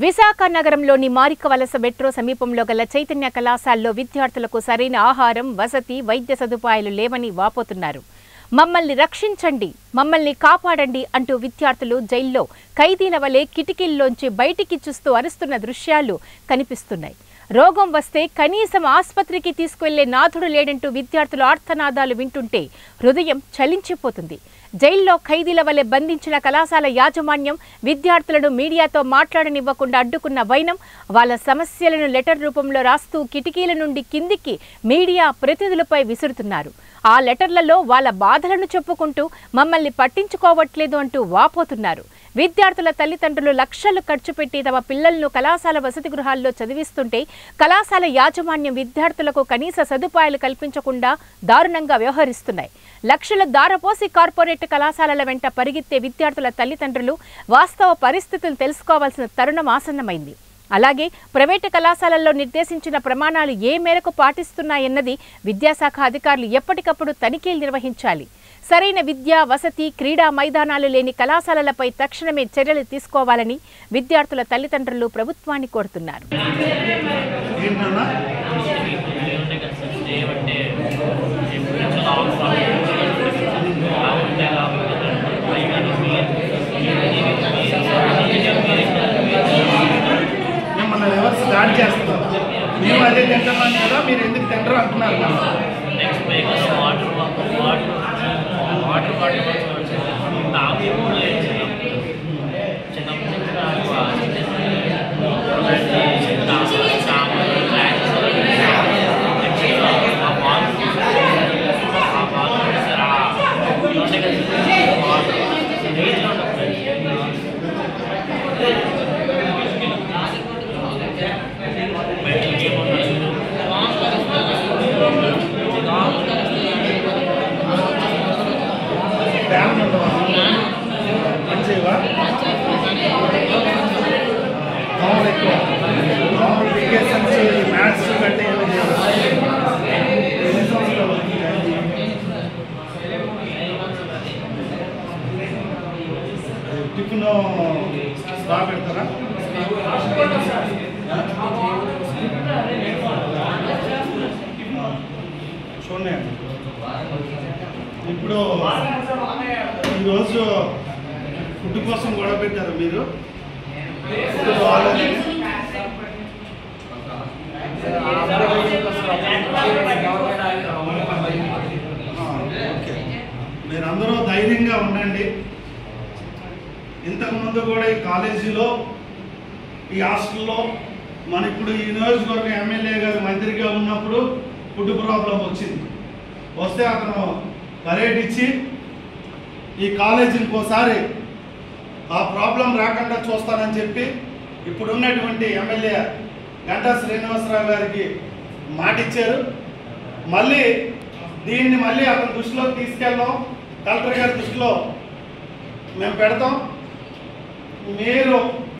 విశాఖ నగరంలోని మారికవలస మెట్రో సమీపంలో గల చైతన్య కళాశాలలో విద్యార్థులకు సరైన ఆహారం, వసతి, వైద్య సదుపాయాలు లేవని వాపోతున్నారు. మమ్మల్ని రక్షించండి, మమ్మల్ని కాపాడండి అంటూ విద్యార్థులు జైల్లో ఖైదీల వలె కిటికీల్లోంచి బయటికి చూస్తూ అరుస్తున్న దృశ్యాలు కనిపిస్తున్నాయి. రోగం వస్తే కనీసం ఆసుపత్రికి తీసుకువెళ్లే నాథుడు లేడంటూ విద్యార్థులు ఆర్తనాదాలు వింటుంటే హృదయం చలించిపోతుంది. జైల్లో ఖైదీల వలె బంధించిన కళాశాల యాజమాన్యం విద్యార్థులను మీడియాతో మాట్లాడనివ్వకుండా అడ్డుకున్న వైనం, వాళ్ళ సమస్యలను లెటర్ రూపంలో రాస్తూ కిటికీల నుండి కిందికి మీడియా ప్రతినిధులపై విసురుతున్నారు. ఆ లెటర్లలో వాళ్ళ బాధలను చెప్పుకుంటూ మమ్మల్ని పట్టించుకోవట్లేదు అంటూ వాపోతున్నారు. విద్యార్థుల తల్లిదండ్రులు లక్షలు ఖర్చు పెట్టి తమ పిల్లలను కళాశాల వసతి గృహాల్లో చదివిస్తుంటే కళాశాల యాజమాన్యం విద్యార్థులకు కనీస సదుపాయాలు కల్పించకుండా దారుణంగా వ్యవహరిస్తున్నాయి. లక్షల దారపోసి కార్పొరేట్ కళాశాలల వెంట పరిగెత్తే విద్యార్థుల తల్లిదండ్రులు వాస్తవ పరిస్థితులు తెలుసుకోవాల్సిన తరుణం ఆసన్నమైంది. అలాగే ప్రైవేటు కళాశాలల్లో నిర్దేశించిన ప్రమాణాలు ఏ మేరకు పాటిస్తున్నాయన్నది విద్యాశాఖ అధికారులు ఎప్పటికప్పుడు తనిఖీలు నిర్వహించాలి. సరైన విద్య, వసతి, క్రీడా మైదానాలు లేని కళాశాలలపై తక్షణమే చర్యలు తీసుకోవాలని విద్యార్థుల తల్లిదండ్రులు ప్రభుత్వాన్ని కోరుతున్నారు. స్టార్ట్ చేస్తాం మేము అదే తింటున్నాం కదా, మీరు ఎందుకు తింటారు అంటున్నారు. మ్యాథ్స్ కంటే టిఫిన్ బాగా పెడతారా? చూడండి, ఇప్పుడు ఈరోజు ఫుడ్ కోసం గొడవ పెట్టారు మీరు. మీరందరూ ధైర్యంగా ఉండండి. ఇంతకుముందు కూడా ఈ కాలేజీలో, ఈ హాస్టల్లో మన ఇప్పుడు ఈ నియోజకవర్గం ఎమ్మెల్యే గారు మంత్రిగా ఉన్నప్పుడు ఫుడ్ ప్రాబ్లం వచ్చింది. వస్తే అతను పర్యటించి ఈ కాలేజీని ఇంకోసారి ఆ ప్రాబ్లం రాకుండా చూస్తానని చెప్పి ఇప్పుడున్నటువంటి ఎమ్మెల్యే గంటా శ్రీనివాసరావు గారికి మాటిచ్చారు. మళ్ళీ దీన్ని అతని దృష్టిలోకి తీసుకెళ్దాం, కలెక్టర్ గారి దృష్టిలో మేము పెడతాం. మీరు